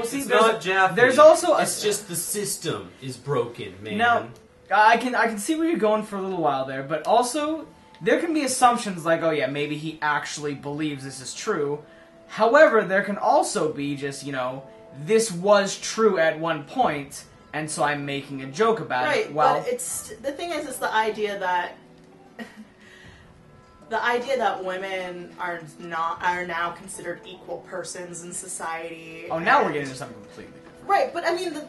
see, It's not Jaffe. there's also It's just the system is broken, man. Now, I can see where you're going for a little while there, but also there can be assumptions like, oh yeah, maybe he actually believes this is true. However, there can also be just, this was true at one point, and so I'm making a joke about it. Right, Well, but it's the thing is the idea that women are now considered equal persons in society. oh, now we're getting into something completely different. Right, but I mean,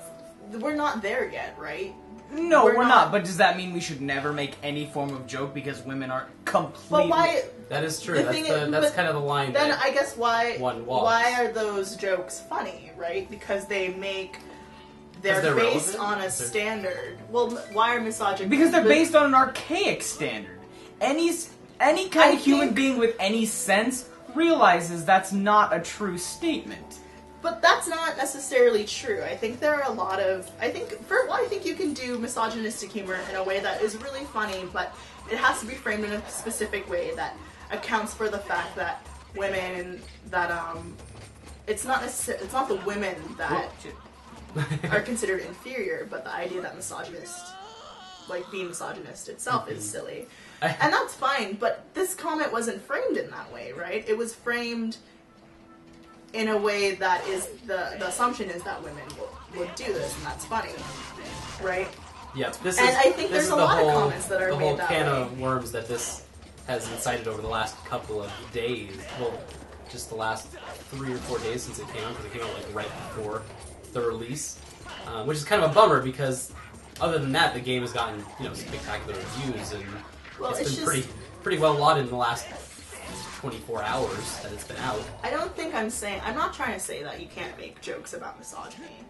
we're not there yet, right? No, we're not. But does that mean we should never make any form of joke because women aren't completely... But why... That is true. That's kind of the line. Then that I guess why walks. are those jokes funny, right? Because they make... They're they're based relevant? on a standard. Well, why are misogyny... Because they're based on an archaic standard. Any kind of human being with any sense realizes that's not a true statement. But that's not necessarily true. I think there are a lot of... I think you can do misogynistic humor in a way that is really funny, but it has to be framed in a specific way that accounts for the fact that women... that, it's not the women that are considered inferior, but the idea that being misogynist itself is silly. And that's fine, but this comment wasn't framed in that way, right? It was framed in a way that is the assumption is that women would do this, and that's funny, right? Yeah, I think there's a lot of comments that are made that way. The whole can of worms that this has incited over the last couple of days. Well, just the last 3 or 4 days since it came out, because it came out like right before the release, which is kind of a bummer because other than that, the game has gotten spectacular reviews and it's been pretty well lauded in the last 24 hours that it's been out. I'm not trying to say that you can't make jokes about misogyny,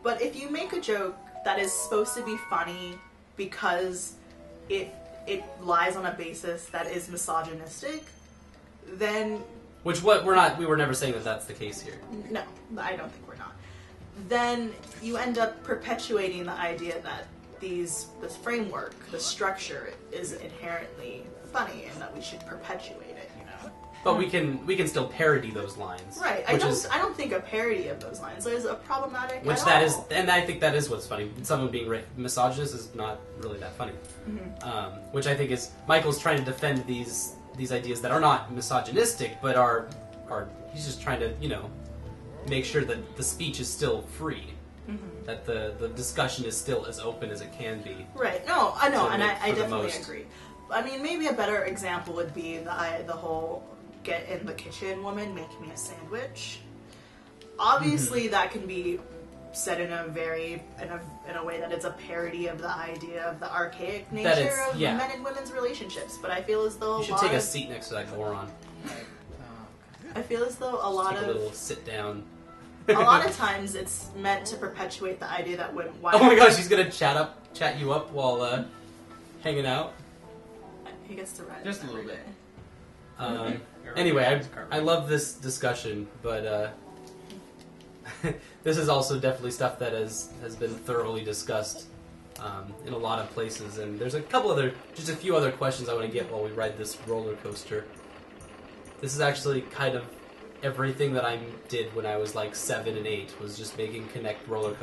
but if you make a joke that is supposed to be funny because it lies on a basis that is misogynistic, then... We were never saying that that's the case here. No, I don't think we're not. Then you end up perpetuating the idea that this framework, the structure, is inherently funny and that we should perpetuate it, But we can still parody those lines. Right. I don't think a parody of those lines is a problematic and I think that is what's funny. Someone being misogynist is not really that funny. Mm-hmm. Which I think is Michael's trying to defend these ideas that are not misogynistic, but are he's just trying to make sure that the speech is still free. Mm-hmm. That the discussion is still as open as it can be. Right. No, I know, and I definitely agree. I mean, maybe a better example would be the whole get in the kitchen woman, make me a sandwich. Obviously, that can be said in a way that it's a parody of the idea of the archaic nature of men and women's relationships. But I feel as though you should take a seat next to that moron. I feel as though a little sit down. A lot of times it's meant to perpetuate the idea that women... Oh my gosh, he's gonna chat you up while hanging out. He gets to ride just a little bit. Anyway, I love this discussion, but this is also definitely stuff that has been thoroughly discussed in a lot of places, and there's just a few other questions I want to get while we ride this roller coaster. This is actually kind of everything that I did when I was like 7 and 8 was just making Connects roller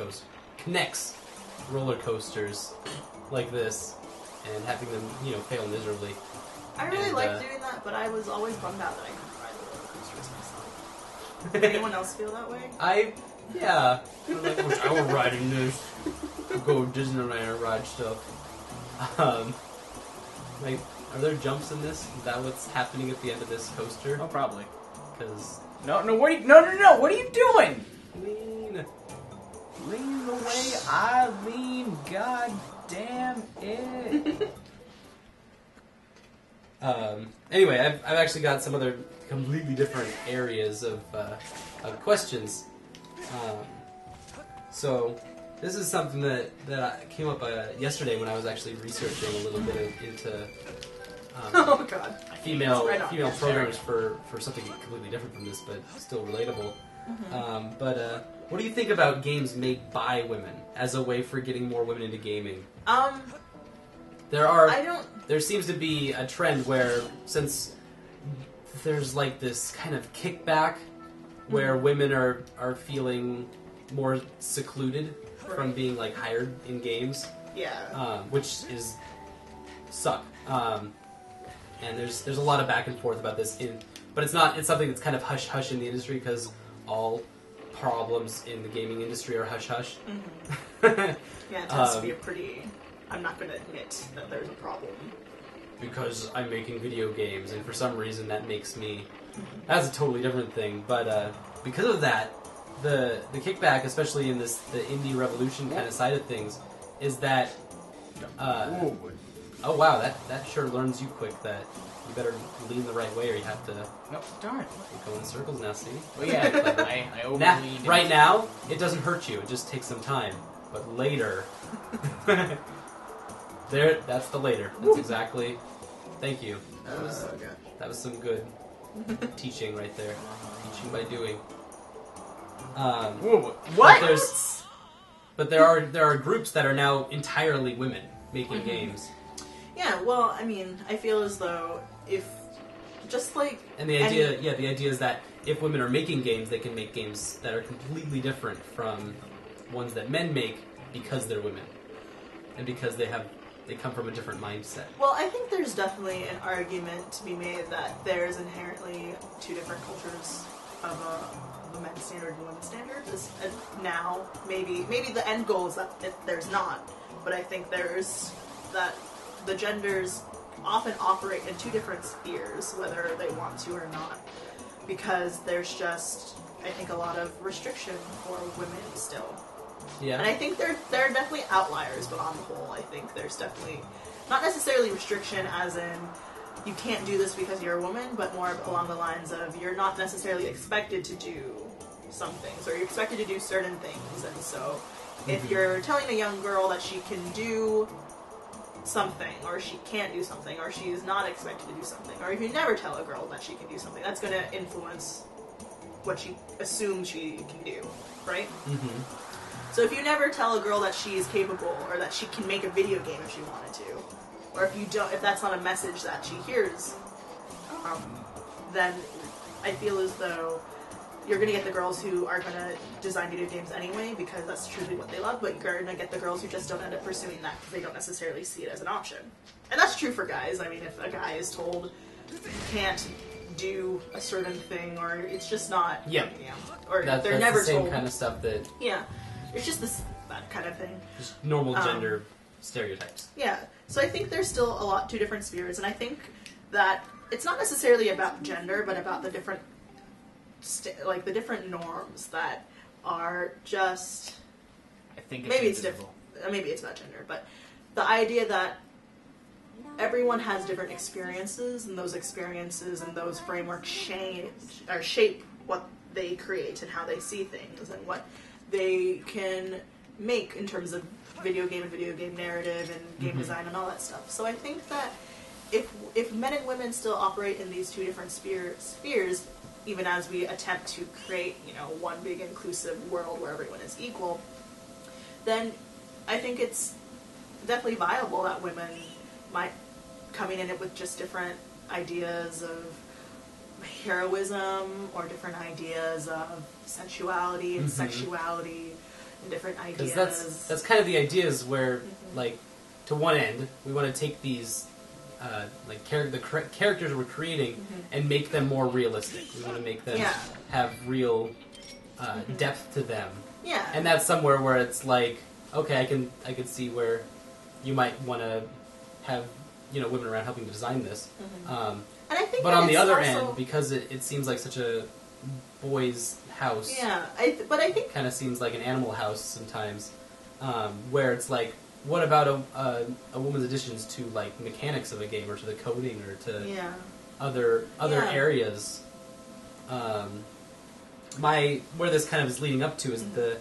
coasters like this and having them, fail miserably. I really liked doing that, but I was always bummed out that I couldn't ride the roller coasters myself. Did anyone else feel that way? Yeah. I was like, wish I were riding this. Go to Disneyland and ride stuff. Are there jumps in this? Is that what's happening at the end of this coaster? Oh, probably. Because... No, what are you doing? Lean the way I lean, god damn it. Anyway, I've actually got some other completely different areas of questions. So this is something that came up yesterday when I was actually researching a little bit into oh god, female programmers for something completely different from this, but still relatable. Mm-hmm. But what do you think about games made by women as a way for getting more women into gaming? There seems to be a trend where, since there's like this kind of kickback where women are feeling more secluded from being like hired in games, which is suck. And there's a lot of back and forth about this, but it's something that's kind of hush hush in the industry because all problems in the gaming industry are hush hush. Mm-hmm. Yeah, it tends to be a pretty. I'm not going to admit that there's a problem. Because I'm making video games, and for some reason that makes me. That's a totally different thing, but because of that, the kickback, especially in the indie revolution kind of side of things, is that. Oh wow, that sure learns you quick that you better lean the right way, or you have to. No, darn. You go in circles now. See? Well, yeah, I overleaned. Right now, it doesn't hurt you. It just takes some time, but later. That's the later. That's exactly. Thank you. That was some good teaching right there. Teaching by doing. What? But there are groups that are now entirely women making games. Yeah, well, I mean, I feel as though if just like and the idea is that if women are making games, they can make games that are completely different from ones that men make because they're women and because they come from a different mindset. Well, I think there's definitely an argument to be made that there's inherently two different cultures of a men's standard and a women's standard. Now, maybe the end goal is that there's not, but I think there's that the genders often operate in two different spheres, whether they want to or not, because there's just, I think, a lot of restriction for women still. Yeah. And I think there are definitely outliers, but on the whole, I think there's definitely not necessarily restriction as in you can't do this because you're a woman, but more along the lines of you're not necessarily expected to do some things, or you're expected to do certain things. And so if you're telling a young girl that she can do something, or she can't do something, or she's not expected to do something, or if you never tell a girl that she can do something, that's going to influence what she assumes she can do, right? Mm-hmm. So if you never tell a girl that she is capable, or that she can make a video game if she wanted to, or if that's not a message that she hears, then I feel as though you're going to get the girls who are going to design video games anyway because that's truly what they love, but you're going to get the girls who just don't end up pursuing that because they don't necessarily see it as an option. And that's true for guys. I mean, if a guy is told you can't do a certain thing, or it's just not... Yeah. Or that's they're never the same told... kind of stuff that... Yeah. It's just that kind of thing. Just normal gender stereotypes. Yeah. So I think there's still two different spheres, and I think that it's not necessarily about gender, but about the different the different norms that are just. I think maybe it's different. Maybe it's about gender, but the idea that everyone has different experiences, and those experiences and those frameworks shape what they create and how they see things and what they can make in terms of video game narrative and game design and all that stuff. So I think that if men and women still operate in these two different spheres, even as we attempt to create, one big inclusive world where everyone is equal, then I think it's definitely viable that women might coming in it with just different ideas of heroism or different ideas of sensuality and sexuality and different ideas. Because that's kind of the ideas where, to one end, we want to take these the characters we're creating and make them more realistic. We want to make them have real depth to them. Yeah. And that's somewhere where it's like, okay, I can see where you might want to have women around helping to design this. And I think but on the other end, because it seems like such a boys' house. Yeah, but I think kind of seems like an animal house sometimes, where it's like, what about a woman's additions to mechanics of a game or to the coding or to other areas? Where this kind of is leading up to is do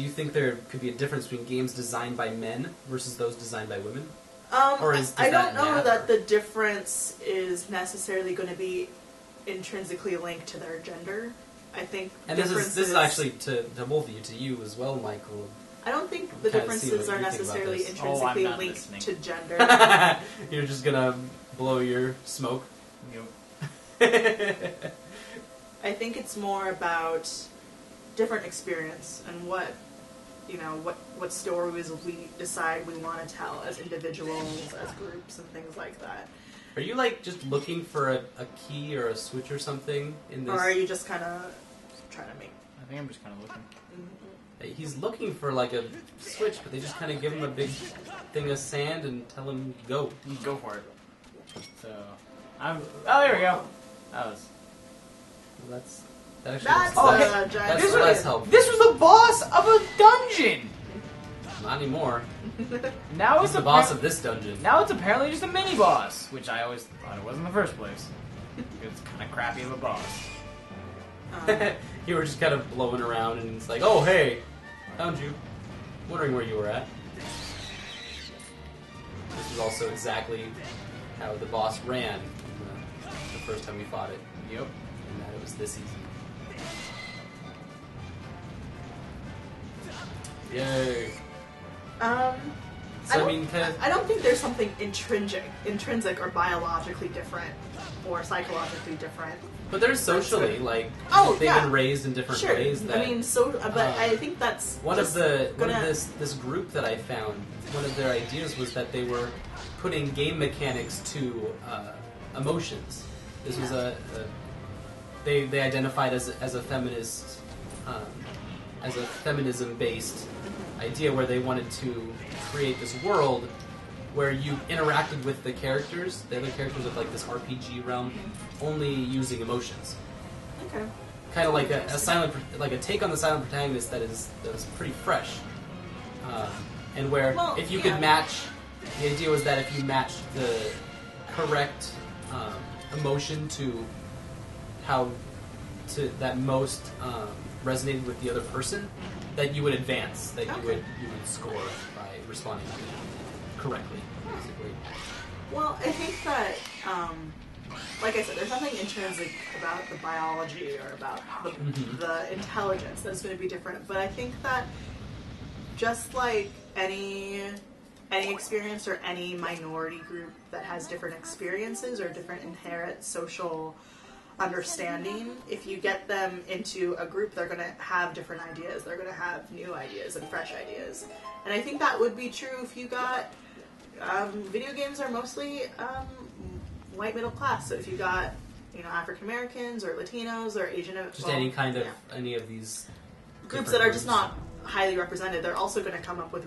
you think there could be a difference between games designed by men versus those designed by women? I don't know that the difference is necessarily going to be intrinsically linked to their gender. I think and this is actually to both of you, to you as well, Michael. I don't think the differences are necessarily intrinsically linked to gender. You're just gonna blow your smoke. Yep. I think it's more about different experience and what what stories we decide we want to tell as individuals, as groups, and things like that. Are you like just looking for a key or a switch or something in this? Or are you just kind of trying to make? I think I'm just kind of looking. He's looking for like a switch, but they just kind of give him a big thing of sand and tell him go. Go for it. So, oh, there we go. That was. Well, that actually That's less, giant. that's less helpful. This was the boss of a dungeon. Not anymore. Now He's it's the boss of this dungeon. Now it's apparently just a mini boss, which I always thought it was in the first place. It's kind of crappy of a boss. You were just kind of blowing around, and it's like, oh hey, found you. Wondering where you were at. This was also exactly how the boss ran the first time we fought it. Yep. And that it was this easy. Yay. So I mean, I don't think there's something intrinsic or biologically different or psychologically different. but they're socially like they've been raised in different Sure. ways. That, I mean, but I think that's one of this this group that I found. One of their ideas was that they were putting game mechanics to emotions. This was they identified as a feminist, as a feminism based idea where they wanted to create this world where you interacted with the other characters of like this RPG realm, only using emotions. Okay. Kind of like a take on the silent protagonist that is pretty fresh, and where if you could match, the idea was that if you matched the correct emotion to that most resonated with the other person, that you would advance, that you would score by responding correctly, basically. Well, I think that, like I said, there's nothing intrinsic about the biology or about the intelligence that's going to be different. But I think that just like any experience or any minority group that has different experiences or different inherent social understanding, if you get them into a group, they're going to have different ideas. They're going to have new ideas and fresh ideas. And I think that would be true if you got... video games are mostly white middle class. So if you got, African Americans or Latinos or Asian... Just any kind of, any of these... Groups that are just not highly represented, they're also going to come up with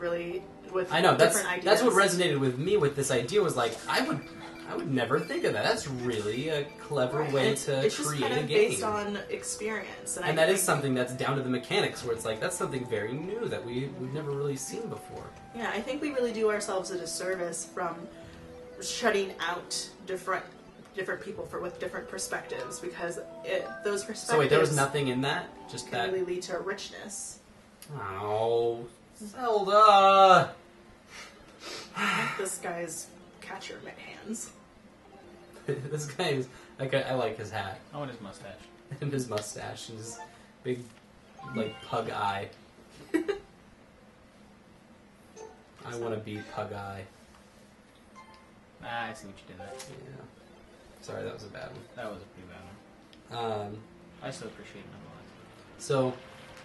I know, different ideas. That's what resonated with me with this idea was like, I would never think of that. That's really a clever way to it's just create kind of a game. based on experience. And that is something that's down to the mechanics, where it's like, that's something very new that we've never really seen before. Yeah, I think we really do ourselves a disservice from shutting out different people with different perspectives, because those perspectives... So wait, there was nothing in that? Just can that... really lead to richness. Oh, Zelda! This guy's catcher mitt hands. This guy is... I like his hat. I want his mustache. And his mustache and his big, pug eye. I want to be pug eye. I see what you did there. Yeah. Sorry, that was a bad one. That was a pretty bad one. I still appreciate it nonetheless. So,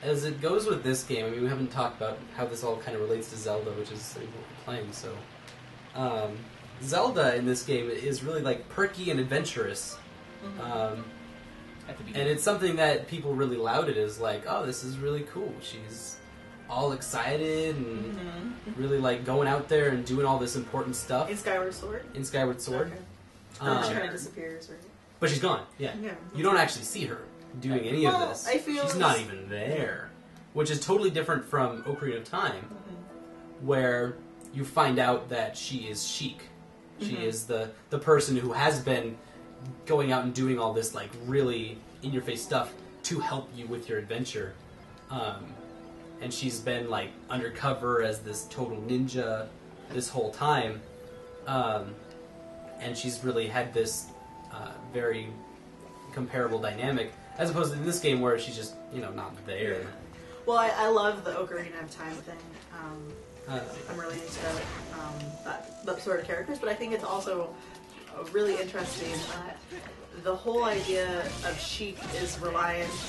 as it goes with this game, I mean, we haven't talked about how this all kind of relates to Zelda, which is what we're playing, so... Zelda in this game is really, perky and adventurous. At the beginning. And it's something that people really lauded as, oh, this is really cool. She's all excited and really, going out there and doing all this important stuff. In Skyward Sword? In Skyward Sword. Okay. She kind of disappears, right? But she's gone, yeah. You don't actually see her doing any of this. I feel she's not even there. Which is totally different from Ocarina of Time, where you find out that she is Sheik. She is the person who has been going out and doing all this, really in-your-face stuff to help you with your adventure. And she's been, undercover as this total ninja this whole time. And she's really had this very comparable dynamic, as opposed to this game where she's just, not there. Yeah. Well, I love the Ocarina of Time thing. I'm really into that sort of characters, but I think it's also really interesting that the whole idea of chic is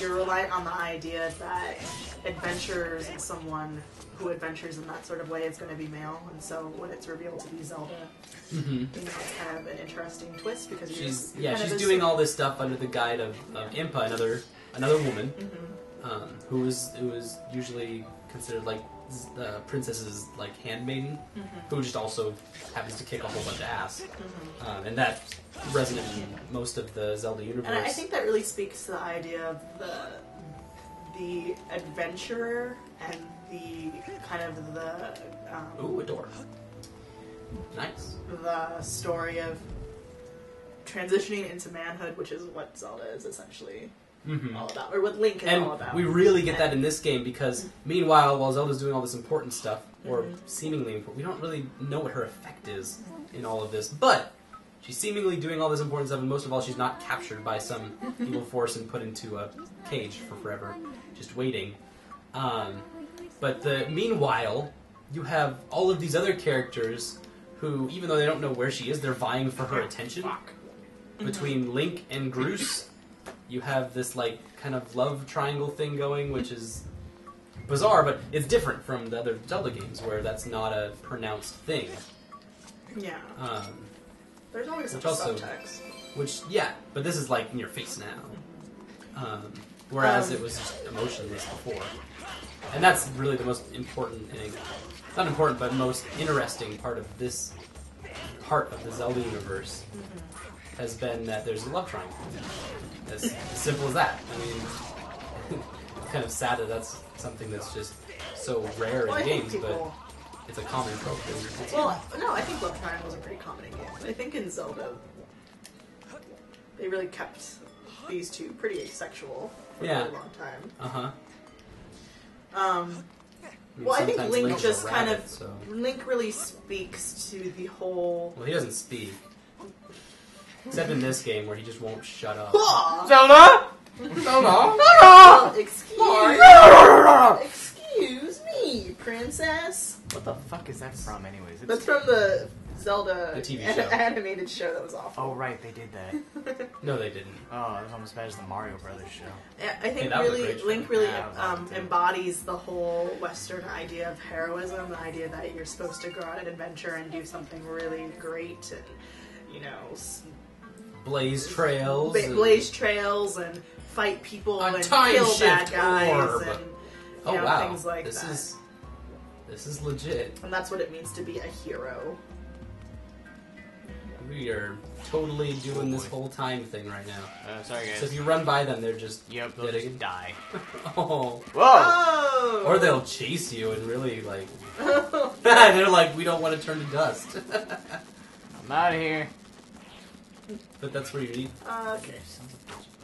you're reliant on the idea that adventurers and someone who adventures in that sort of way is going to be male, and so when it's revealed to be Zelda, it's kind of an interesting twist because she's doing all this stuff under the guide of Impa, another woman, who was usually considered like the princess's like handmaiden, who just also happens to kick a whole bunch of ass, and that resonated in most of the Zelda universe. And I think that really speaks to the idea of the adventurer and the kind of the ooh, a door. Nice. The story of transitioning into manhood, which is what Zelda is essentially all about, or what Link is all about. We really get that in this game because, meanwhile, while Zelda's doing all this important stuff, or seemingly important, we don't really know what her effect is in all of this. But she's seemingly doing all this important stuff, and most of all, she's not captured by some evil force and put into a cage for forever, just waiting. But meanwhile, you have all of these other characters who, even though they don't know where she is, they're vying for her attention. Between Link and Groose, you have this like kind of love triangle thing going, which is bizarre, but it's different from the other Zelda games where that's not a pronounced thing. Yeah. There's always some also, subtext. But this is like in your face now. Whereas it was just emotionless before. And that's really the most important thing. Not important, but most interesting part of this part of the Zelda universe has been that there's a love triangle. As simple as that. I mean, it's kind of sad that that's something that's just so rare in games, but it's a common trope. Well, no, I think love triangles are pretty common in games. I think in Zelda, they really kept these two pretty asexual for a really long time. Well, I think Link just kind of... Link really speaks to the whole... Well, he doesn't speak. Except in this game, where he just won't shut up. Zelda! Zelda! Excuse me, princess. What the fuck is that from, anyways? That's from the Zelda the TV show. Animated show that was awful. Oh, right, they did that. No, they didn't. Oh, it was almost as bad as the Mario Brothers show. I think Link really embodies the whole Western idea of heroism, the idea that you're supposed to go on an adventure and do something really great and, you know... Blaze trails. Blaze trails and fight people and kill bad guys and things like that. This is legit. And that's what it means to be a hero. We are totally doing this whole time thing right now. Sorry, guys. So if you run by them, they're just they'll just die. Oh. Whoa! Or they'll chase you and really like. They're like, we don't want to turn to dust. I'm out of here. But that's where you need. Okay.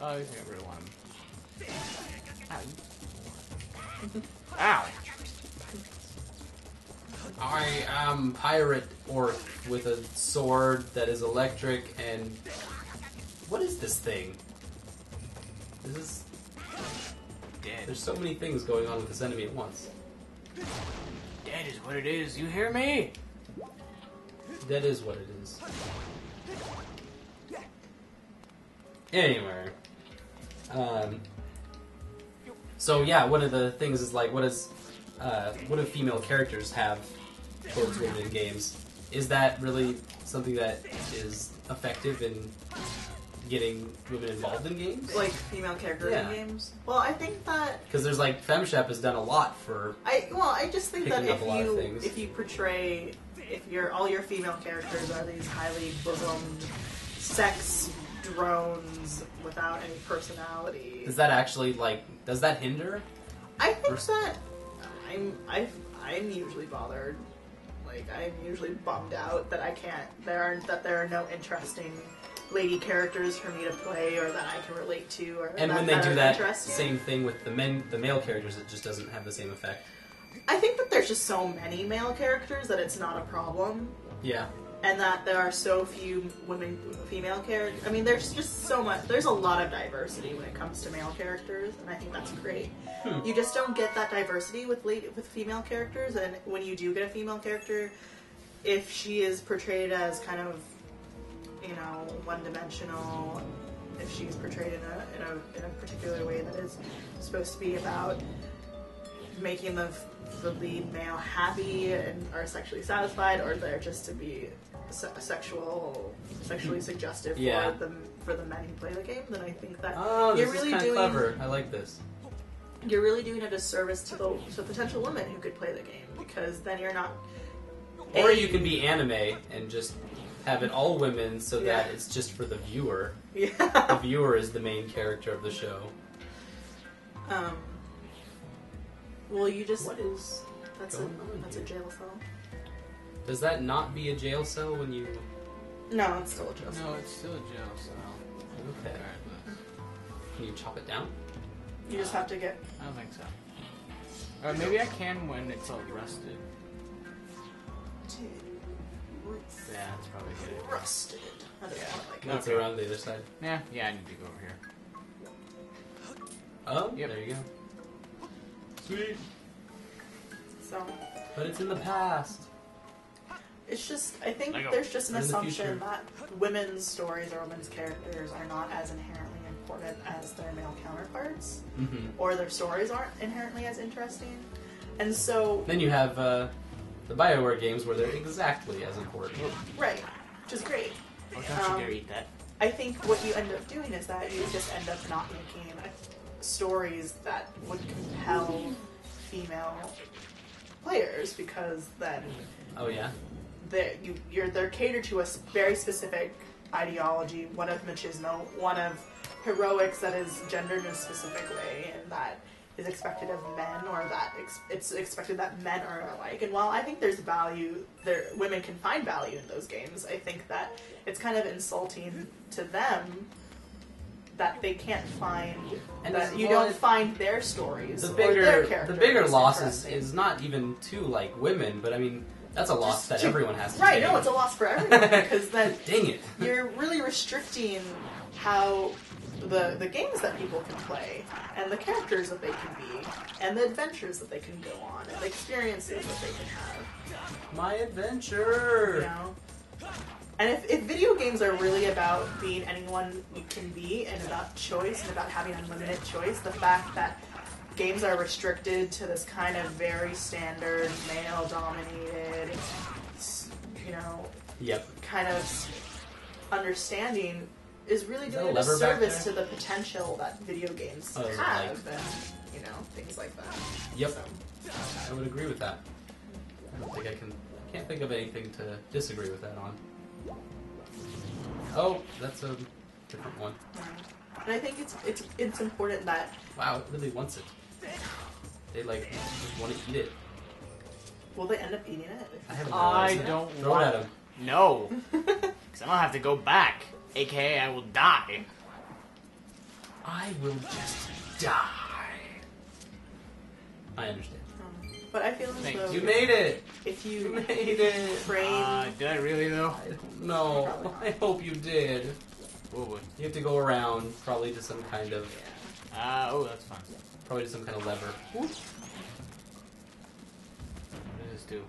Oh, I think I really want him. Ow! I am pirate orc with a sword that is electric and... What is this thing? This is... Dead. There's so many things going on with this enemy at once. Dead is what it is, you hear me? That is what it is. Anyway. So yeah, one of the things is like, what do female characters have towards women in games? Is that really something that is effective in getting women involved in games? Like female characters in games? Well, I think that... Because there's like, FemShep has done a lot for... I just think that if you portray... all your female characters are these highly bosomed sex drones without any personality. Is that actually, like, does that hinder? I think that I'm usually bothered. Like, I'm usually bummed out that there are no interesting lady characters for me to play or that I can relate to. And when they do that same thing with the male characters, it just doesn't have the same effect. I think that there's just so many male characters that it's not a problem. Yeah. And that there are so few female characters. I mean, there's just so much. There's a lot of diversity when it comes to male characters, and I think that's great. You just don't get that diversity with female characters, and when you do get a female character, if she is portrayed as kind of you know, one-dimensional. If she's portrayed in a particular way that is supposed to be about making the lead male happy and are sexually satisfied, or they're just to be sexually suggestive for the men who play the game, then I think that you're really doing clever. I like this. You're really doing a disservice to the potential women who could play the game, because then you're not. Or you can be anime and just have it all women, so that it's just for the viewer. Yeah. The viewer is the main character of the show. Well, you just That's a jail cell. Does that not be a jail cell when you? No, it's still a jail cell. No, it's still a jail cell. Okay. Can you chop it down? You just have to get. I don't think so. Or maybe I can when it's all rusted. Yeah, that's probably good. Rusted. I don't know, like That's around the other side. Yeah, I need to go over here. Oh, Yep. there you go. Sweet. So. But it's in the past. It's just, I think Lego. there's just an In the assumption future. that women's stories or women's characters are not as inherently important as their male counterparts, or their stories aren't inherently as interesting, and so Then you have the BioWare games where they're exactly as important. right, which is great. Oh, don't you dare eat that. I think what you end up doing is that you just end up not making stories that would compel female players, because then Oh yeah. they're catered to a very specific ideology, one of machismo, one of heroics that is gendered in a specific way, and that is expected of men, or that it's expected that men are alike. And while I think there's value, women can find value in those games, I think that it's kind of insulting to them that they can't find, And that you well, don't find their stories The or their bigger characters loss interesting. is not even to like women, but I mean that's a loss that everyone has to Right, take. no, it's a loss for everyone, because then Dang it. you're really restricting how the games that people can play, and the characters that they can be, and the adventures that they can go on, and the experiences that they can have. My adventure. You know? And if video games are really about being anyone you can be, and about choice, and about having unlimited choice, the fact that games are restricted to this kind of very standard, male-dominated, you know, kind of understanding is really Is that doing a a lever back disservice to there? the potential that video games Oh, is it have, and, you know, things like that. Yep. So, I would agree with that. I don't think I can't think of anything to disagree with that on. Oh, that's a different one. and I think it's important that, Wow, it really wants it. They like just want to eat it. will they end up eating it? I haven't I realized that. don't Throw want it at him. No. Because I don't have to go back. AKA, I will die. I will just die. I understand. But I feel as Thank though You made it. if You you made it. frame Did I really, though? I don't know. I hope you did. Whoa, whoa. You have to go around, probably to some kind of, Oh, that's fun. probably to some kind of lever. What does this do?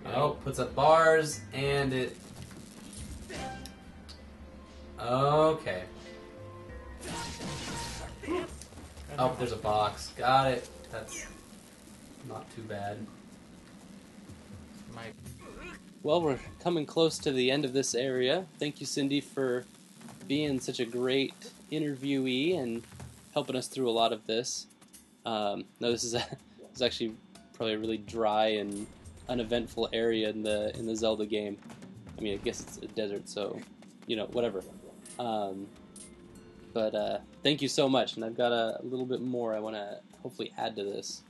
Oh, puts up bars, and it... Okay. Oh, there's a box. Got it. That's not too bad. My... Well, we're coming close to the end of this area. Thank you, Cyndy, for being such a great interviewee and helping us through a lot of this. No, this is actually probably a really dry and uneventful area in the Zelda game. I mean, I guess it's a desert, so whatever. But thank you so much, and I've got a little bit more I want to hopefully add to this.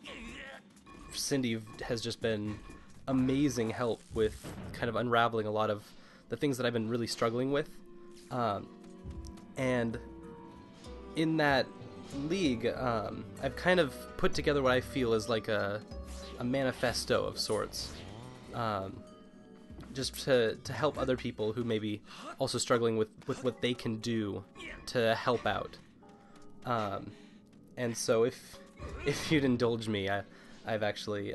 Cyndy has just been amazing help with kind of unraveling a lot of the things that I've been really struggling with. And in that league, I've kind of put together what I feel is like a manifesto of sorts. Just to help other people who may be also struggling with what they can do to help out. And so if you'd indulge me, I've actually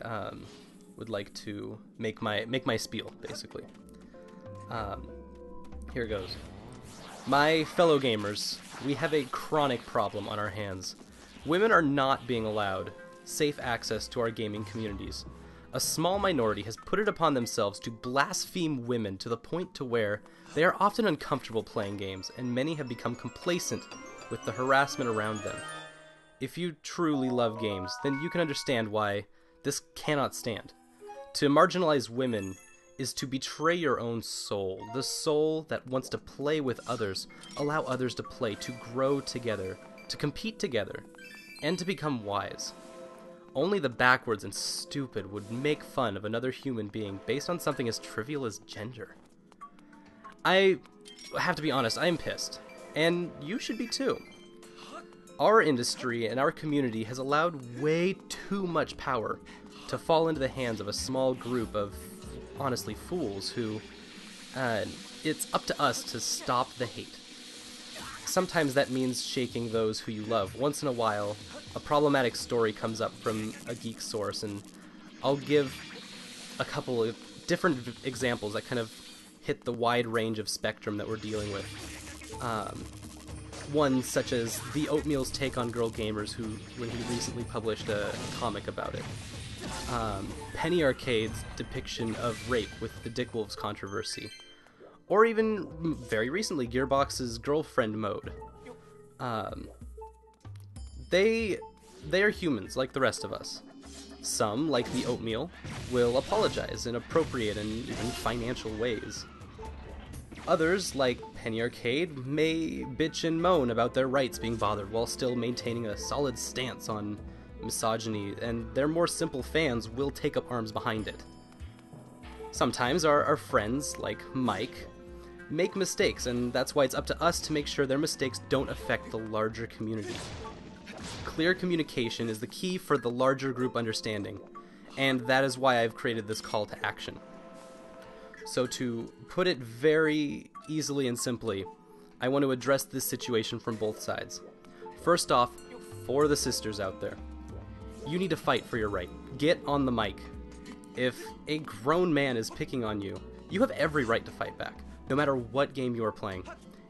would like to make my spiel, basically. Here goes. My fellow gamers, we have a chronic problem on our hands. Women are not being allowed safe access to our gaming communities. A small minority has put it upon themselves to blaspheme women to the point to where they are often uncomfortable playing games, and many have become complacent with the harassment around them. If you truly love games, then you can understand why this cannot stand. To marginalize women is to betray your own soul, the soul that wants to play with others, allow others to play, to grow together, to compete together, and to become wise. Only the backwards and stupid would make fun of another human being based on something as trivial as gender. I have to be honest, I am pissed. And you should be too. Our industry and our community has allowed way too much power to fall into the hands of a small group of, honestly, fools who, it's up to us to stop the hate. Sometimes that means shaking those who you love. Once in a while, a problematic story comes up from a geek source, and I'll give a couple of different examples that kind of hit the wide range of spectrum that we're dealing with. One such as the Oatmeal's take on girl gamers, who, when he recently published a comic about it. Penny Arcade's depiction of rape with the Dick Wolves controversy. Or even, very recently, Gearbox's girlfriend mode. They are humans, like the rest of us. Some, like the Oatmeal, will apologize in appropriate and even financial ways. Others, like Penny Arcade, may bitch and moan about their rights being bothered while still maintaining a solid stance on misogyny, and their more simple fans will take up arms behind it. Sometimes our friends, like Mike, make mistakes, and that's why it's up to us to make sure their mistakes don't affect the larger community. Clear communication is the key for the larger group understanding, and that is why I've created this call to action. So to put it very easily and simply, I want to address this situation from both sides. First off, for the sisters out there, you need to fight for your right. Get on the mic. If a grown man is picking on you, you have every right to fight back, no matter what game you are playing.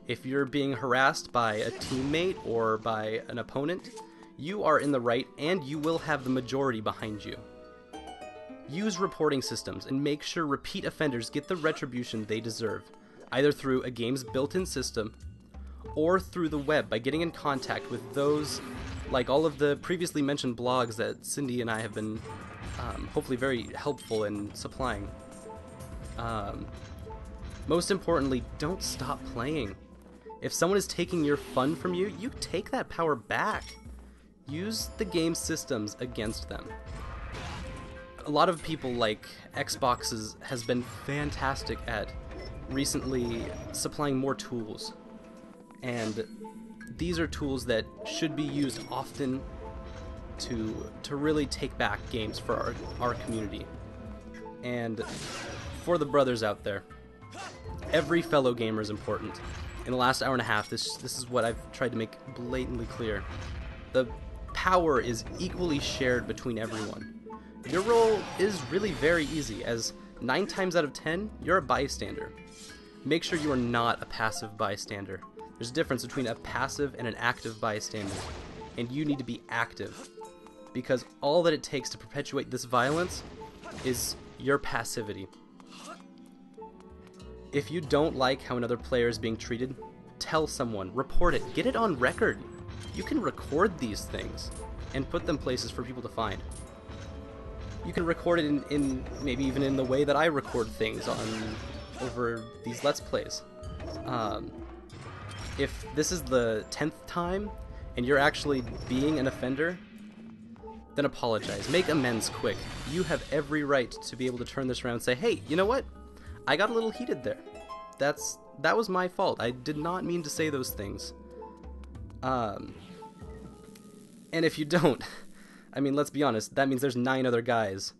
If you're being harassed by a teammate or by an opponent, you are in the right and you will have the majority behind you. Use reporting systems and make sure repeat offenders get the retribution they deserve, either through a game's built-in system or through the web by getting in contact with those, like all of the previously mentioned blogs that Cyndy and I have been hopefully very helpful in supplying. Most importantly, don't stop playing. If someone is taking your fun from you, you take that power back. Use the game's systems against them. A lot of people, like Xbox, has been fantastic at recently supplying more tools. And these are tools that should be used often to really take back games for our community. And for the brothers out there, every fellow gamer is important. In the last hour and a half, this is what I've tried to make blatantly clear. The power is equally shared between everyone. Your role is really very easy, as 9 times out of 10, you're a bystander. Make sure you are not a passive bystander. There's a difference between a passive and an active bystander, and you need to be active, because all that it takes to perpetuate this violence is your passivity. If you don't like how another player is being treated, tell someone, report it, get it on record. You can record these things and put them places for people to find. You can record it in maybe even in the way that I record things over these Let's Plays. If this is the 10th time and you're actually being an offender, then apologize. Make amends quick. You have every right to be able to turn this around and say, hey, you know what? I got a little heated there. That was my fault. I did not mean to say those things. And if you don't, I mean, let's be honest, that means there's 9 other guys,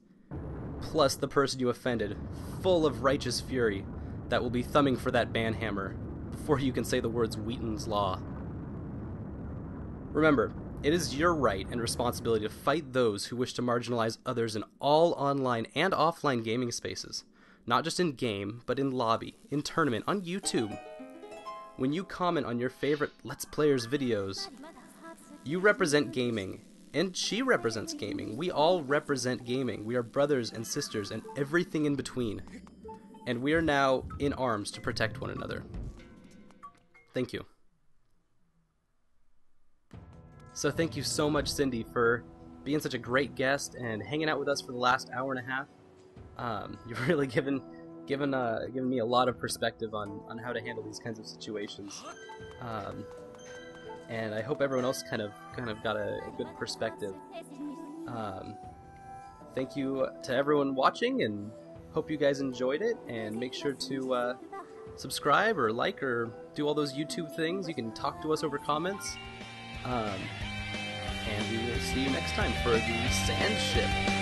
plus the person you offended, full of righteous fury, that will be thumbing for that banhammer before you can say the words Wheaton's Law. Remember, it is your right and responsibility to fight those who wish to marginalize others in all online and offline gaming spaces. Not just in game, but in lobby, in tournament, on YouTube, when you comment on your favorite Let's Players videos, you represent gaming, and she represents gaming. We all represent gaming. We are brothers and sisters and everything in between. And we are now in arms to protect one another. Thank you. So thank you so much, Cyndy, for being such a great guest and hanging out with us for the last hour and a half. You've really given me a lot of perspective on how to handle these kinds of situations. And I hope everyone else kind of got a good perspective. Thank you to everyone watching, and hope you guys enjoyed it. And make sure to subscribe or like or do all those YouTube things. You can talk to us over comments. And we will see you next time for the Sand Ship.